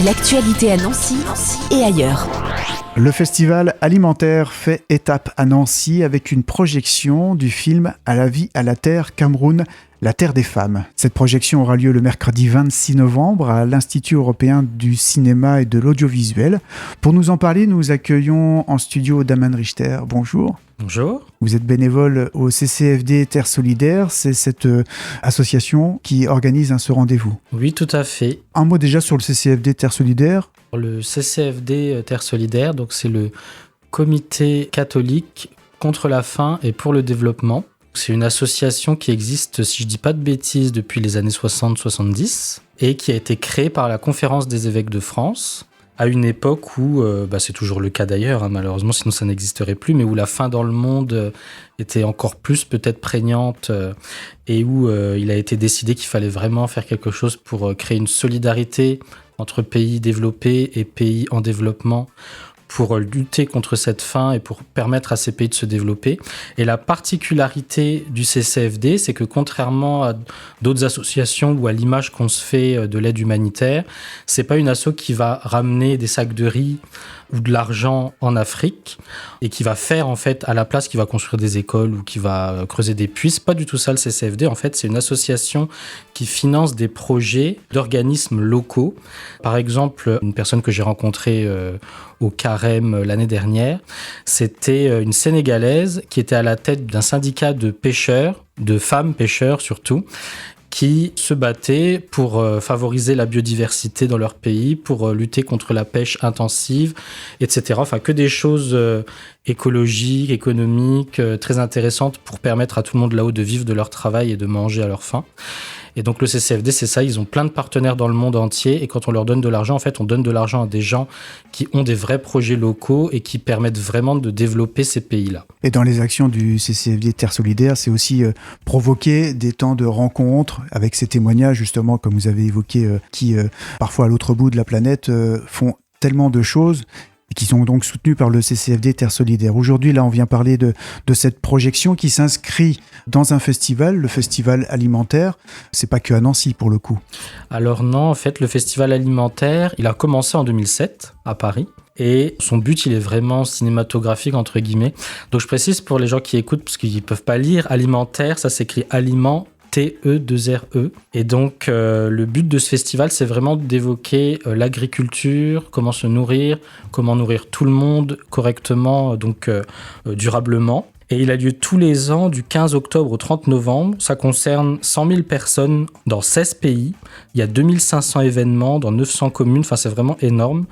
L'actualité à Nancy et ailleurs. Le festival alimentaire fait étape à Nancy avec une projection du film À la vie, à la terre, Cameroun, la terre des femmes. Cette projection aura lieu le mercredi 26 novembre à l'Institut européen du cinéma et de l'audiovisuel. Pour nous en parler, nous accueillons en studio Damien Richter. Bonjour. Bonjour. Vous êtes bénévole au CCFD Terre Solidaire, c'est cette association qui organise ce rendez-vous. Oui, tout à fait. Un mot déjà sur le CCFD Terre Solidaire. Le CCFD Terre Solidaire, donc c'est le Comité catholique contre la faim et pour le développement. C'est une association qui existe, si je ne dis pas de bêtises, depuis les années 60-70 et qui a été créée par la Conférence des évêques de France à une époque où, c'est toujours le cas d'ailleurs, malheureusement, sinon ça n'existerait plus, mais où la faim dans le monde était encore plus peut-être prégnante et où il a été décidé qu'il fallait vraiment faire quelque chose pour créer une solidarité entre pays développés et pays en développement pour lutter contre cette faim et pour permettre à ces pays de se développer. Et la particularité du CCFD, c'est que contrairement à d'autres associations ou à l'image qu'on se fait de l'aide humanitaire, c'est pas une asso qui va ramener des sacs de riz ou de l'argent en Afrique et qui va faire en fait à la place, qui va construire des écoles ou qui va creuser des puits. C'est pas du tout ça le CCFD. En fait, c'est une association qui finance des projets d'organismes locaux. Par exemple, une personne que j'ai rencontrée au Carême l'année dernière, c'était une Sénégalaise qui était à la tête d'un syndicat de pêcheurs, de femmes pêcheurs surtout, qui se battaient pour favoriser la biodiversité dans leur pays, pour lutter contre la pêche intensive, etc. Enfin, que des choses écologiques, économiques, très intéressantes pour permettre à tout le monde là-haut de vivre de leur travail et de manger à leur faim. Et donc le CCFD, c'est ça, ils ont plein de partenaires dans le monde entier et quand on leur donne de l'argent, en fait, on donne de l'argent à des gens qui ont des vrais projets locaux et qui permettent vraiment de développer ces pays-là. Et dans les actions du CCFD Terre Solidaire, c'est aussi provoquer des temps de rencontres avec ces témoignages, justement, comme vous avez évoqué, qui, parfois à l'autre bout de la planète, font tellement de choses et qui sont donc soutenus par le CCFD Terre Solidaire. Aujourd'hui, là, on vient parler de cette projection qui s'inscrit dans un festival, le festival alimentaire. C'est pas que à Nancy, pour le coup. Alors non, en fait, le festival alimentaire, il a commencé en 2007 à Paris. Et son but, il est vraiment cinématographique, entre guillemets. Donc je précise pour les gens qui écoutent, parce qu'ils ne peuvent pas lire, alimentaire, ça s'écrit aliment, T-E-2-R-E. Et donc, le but de ce festival, c'est vraiment d'évoquer l'agriculture, comment se nourrir, comment nourrir tout le monde correctement, donc durablement. Et il a lieu tous les ans du 15 octobre au 30 novembre. Ça concerne 100 000 personnes dans 16 pays. Il y a 2500 événements dans 900 communes. Enfin, c'est vraiment énorme.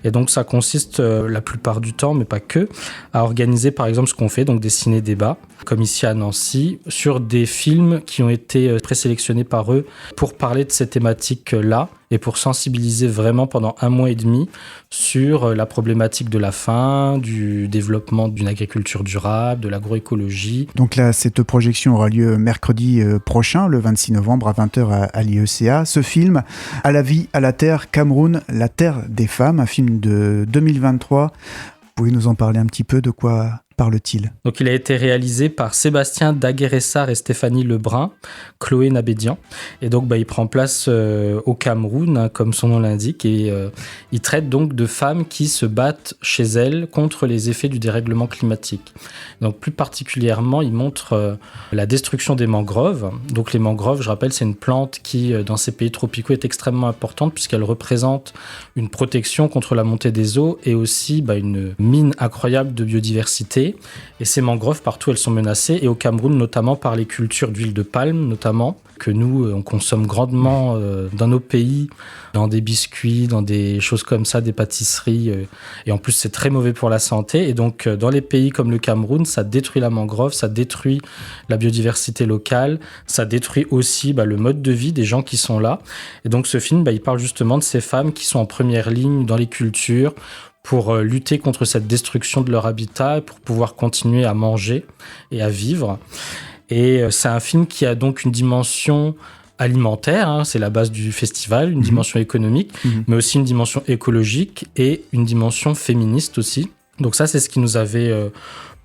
Et donc, ça consiste la plupart du temps, mais pas que, à organiser par exemple ce qu'on fait, donc des ciné-débats, comme ici à Nancy, sur des films qui ont été présélectionnés par eux pour parler de ces thématiques-là et pour sensibiliser vraiment pendant 1 mois et demi sur la problématique de la faim, du développement d'une agriculture durable, de l'agroécologie. Donc là, cette projection aura lieu mercredi prochain, le 26 novembre à 20h à l'IECA. Ce film, À la vie, à la terre, Cameroun, la terre des femmes, un film de 2023. Vous pouvez nous en parler un petit peu, de quoi parle-t-il ? Donc il a été réalisé par Sébastien Daguerressard et Stéphanie Lebrun, Chloé Nabédian. Et donc il prend place au Cameroun, comme son nom l'indique, et il traite donc de femmes qui se battent chez elles contre les effets du dérèglement climatique. Donc plus particulièrement, il montre la destruction des mangroves. Donc les mangroves, je rappelle, c'est une plante qui, dans ces pays tropicaux, est extrêmement importante puisqu'elle représente une protection contre la montée des eaux et aussi une mine incroyable de biodiversité. Et ces mangroves, partout, elles sont menacées. Et au Cameroun, notamment par les cultures d'huile de palme, notamment, que nous, on consomme grandement dans nos pays, dans des biscuits, dans des choses comme ça, des pâtisseries. Et en plus, c'est très mauvais pour la santé. Et donc, dans les pays comme le Cameroun, ça détruit la mangrove, ça détruit la biodiversité locale, ça détruit aussi le mode de vie des gens qui sont là. Et donc, ce film, il parle justement de ces femmes qui sont en première ligne dans les cultures, pour lutter contre cette destruction de leur habitat et pour pouvoir continuer à manger et à vivre. Et c'est un film qui a donc une dimension alimentaire, c'est la base du festival, une dimension économique, mais aussi une dimension écologique et une dimension féministe aussi. Donc ça, c'est ce qui nous avait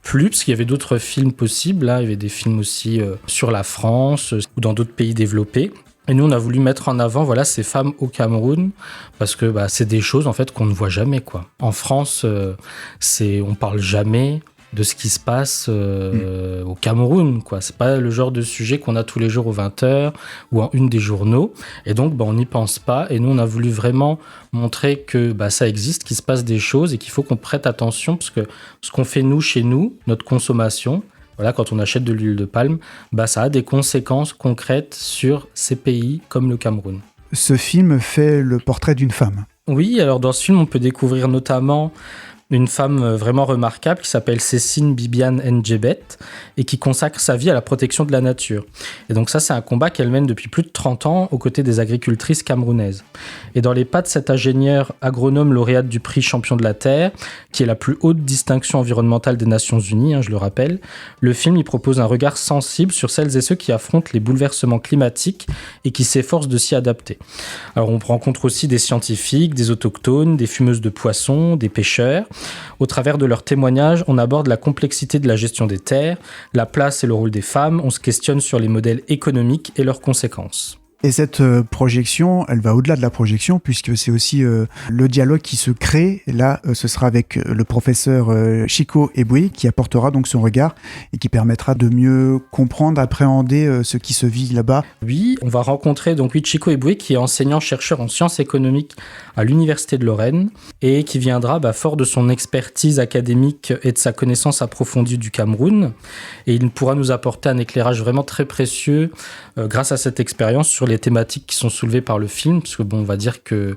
plu, parce qu'il y avait d'autres films possibles. Il y avait des films aussi sur la France ou dans d'autres pays développés. Et nous, on a voulu mettre en avant ces femmes au Cameroun parce que c'est des choses en fait qu'on ne voit jamais, quoi. En France, on parle jamais de ce qui se passe au Cameroun, quoi. C'est pas le genre de sujet qu'on a tous les jours aux 20h ou en une des journaux. Et donc, on n'y pense pas. Et nous, on a voulu vraiment montrer que ça existe, qu'il se passe des choses et qu'il faut qu'on prête attention parce que ce qu'on fait nous, chez nous, notre consommation, quand on achète de l'huile de palme, ça a des conséquences concrètes sur ces pays comme le Cameroun. Ce film fait le portrait d'une femme. Oui, alors dans ce film, on peut découvrir notamment une femme vraiment remarquable qui s'appelle Cécile Bibiane Ndjebet et qui consacre sa vie à la protection de la nature. Et donc ça, c'est un combat qu'elle mène depuis plus de 30 ans aux côtés des agricultrices camerounaises. Et dans les pas de cette ingénieure agronome lauréate du prix Champion de la Terre, qui est la plus haute distinction environnementale des Nations Unies, je le rappelle, le film y propose un regard sensible sur celles et ceux qui affrontent les bouleversements climatiques et qui s'efforcent de s'y adapter. Alors on rencontre aussi des scientifiques, des autochtones, des fumeuses de poissons, des pêcheurs. Au travers de leurs témoignages, on aborde la complexité de la gestion des terres, la place et le rôle des femmes, on se questionne sur les modèles économiques et leurs conséquences. Et cette projection, elle va au-delà de la projection, puisque c'est aussi le dialogue qui se crée. Et là, ce sera avec le professeur Chico Eboué, qui apportera donc son regard et qui permettra de mieux comprendre, appréhender ce qui se vit là-bas. Oui, on va rencontrer donc Chico Eboué, qui est enseignant-chercheur en sciences économiques à l'Université de Lorraine et qui viendra, fort de son expertise académique et de sa connaissance approfondie du Cameroun. Et il pourra nous apporter un éclairage vraiment très précieux grâce à cette expérience sur les thématiques qui sont soulevées par le film, parce que on va dire que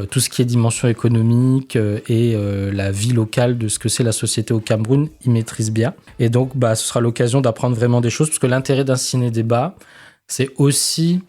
tout ce qui est dimension économique et la vie locale de ce que c'est la société au Cameroun, il maîtrise bien. Et donc, ce sera l'occasion d'apprendre vraiment des choses, parce que l'intérêt d'un ciné-débat, c'est aussi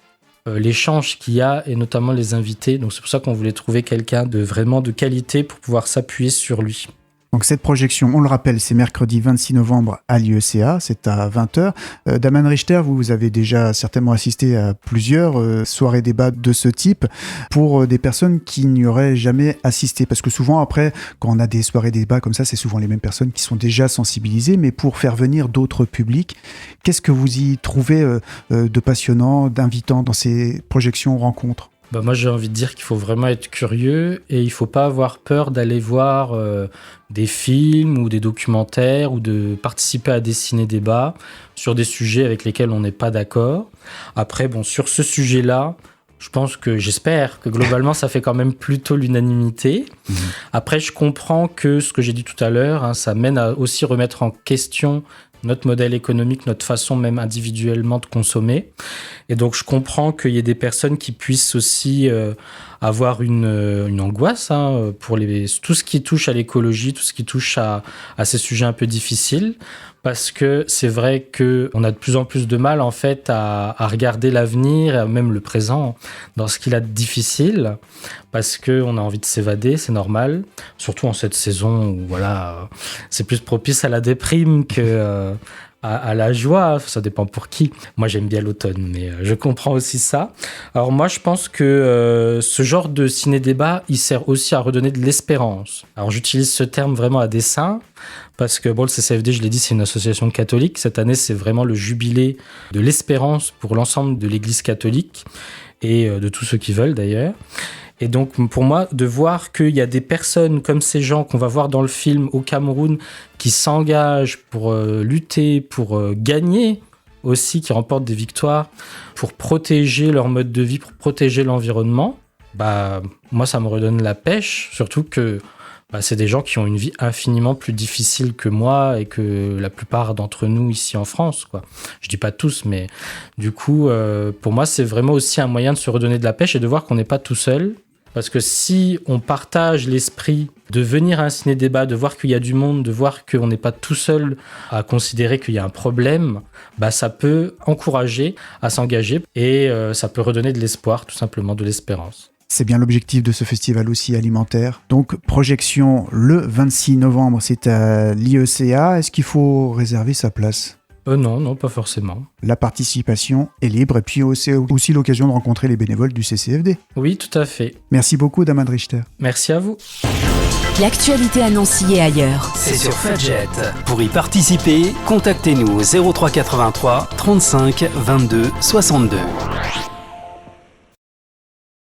l'échange qu'il y a, et notamment les invités. Donc c'est pour ça qu'on voulait trouver quelqu'un de vraiment de qualité pour pouvoir s'appuyer sur lui. Donc cette projection, on le rappelle, c'est mercredi 26 novembre à l'IECA, c'est à 20h. Daman Richter, vous avez déjà certainement assisté à plusieurs soirées débats de ce type pour des personnes qui n'y auraient jamais assisté. Parce que souvent, après, quand on a des soirées débats comme ça, c'est souvent les mêmes personnes qui sont déjà sensibilisées. Mais pour faire venir d'autres publics, qu'est-ce que vous y trouvez de passionnant, d'invitant dans ces projections rencontres ? Moi, j'ai envie de dire qu'il faut vraiment être curieux et il ne faut pas avoir peur d'aller voir des films ou des documentaires ou de participer à des ciné-débats sur des sujets avec lesquels on n'est pas d'accord. Après, sur ce sujet-là, j'espère que globalement, ça fait quand même plutôt l'unanimité. Après, je comprends que ce que j'ai dit tout à l'heure, ça mène à aussi remettre en question notre modèle économique, notre façon même individuellement de consommer. Et donc, je comprends qu'il y ait des personnes qui puissent aussi avoir une angoisse pour tout ce qui touche à l'écologie, tout ce qui touche à ces sujets un peu difficiles. Parce que c'est vrai qu'on a de plus en plus de mal en fait à regarder l'avenir et même le présent dans ce qu'il a de difficile, parce qu'on a envie de s'évader, c'est normal, surtout en cette saison où c'est plus propice à la déprime que à la joie, ça dépend pour qui. Moi j'aime bien l'automne, mais je comprends aussi ça. Alors moi je pense que ce genre de ciné-débat, il sert aussi à redonner de l'espérance. Alors j'utilise ce terme vraiment à dessein, parce que le CCFD, je l'ai dit, c'est une association catholique. Cette année, c'est vraiment le jubilé de l'espérance pour l'ensemble de l'Église catholique et de tous ceux qui veulent d'ailleurs. Et donc, pour moi, de voir qu'il y a des personnes comme ces gens qu'on va voir dans le film au Cameroun qui s'engagent pour lutter, pour gagner aussi, qui remportent des victoires, pour protéger leur mode de vie, pour protéger l'environnement, moi, ça me redonne la pêche, surtout que c'est des gens qui ont une vie infiniment plus difficile que moi et que la plupart d'entre nous ici en France, quoi. Je dis pas tous, mais du coup, pour moi, c'est vraiment aussi un moyen de se redonner de la pêche et de voir qu'on n'est pas tout seul. Parce que si on partage l'esprit de venir à un ciné-débat, de voir qu'il y a du monde, de voir qu'on n'est pas tout seul à considérer qu'il y a un problème, ça peut encourager à s'engager et ça peut redonner de l'espoir, tout simplement de l'espérance. C'est bien l'objectif de ce festival aussi alimentaire. Donc, projection le 26 novembre, c'est à l'IECA. Est-ce qu'il faut réserver sa place ? Non, pas forcément. La participation est libre et puis c'est aussi l'occasion de rencontrer les bénévoles du CCFD. Oui, tout à fait. Merci beaucoup, Daman Richter. Merci à vous. L'actualité à Nancy et ailleurs. C'est sur Fadjet. Pour y participer, contactez-nous au 03 83 35 22 62.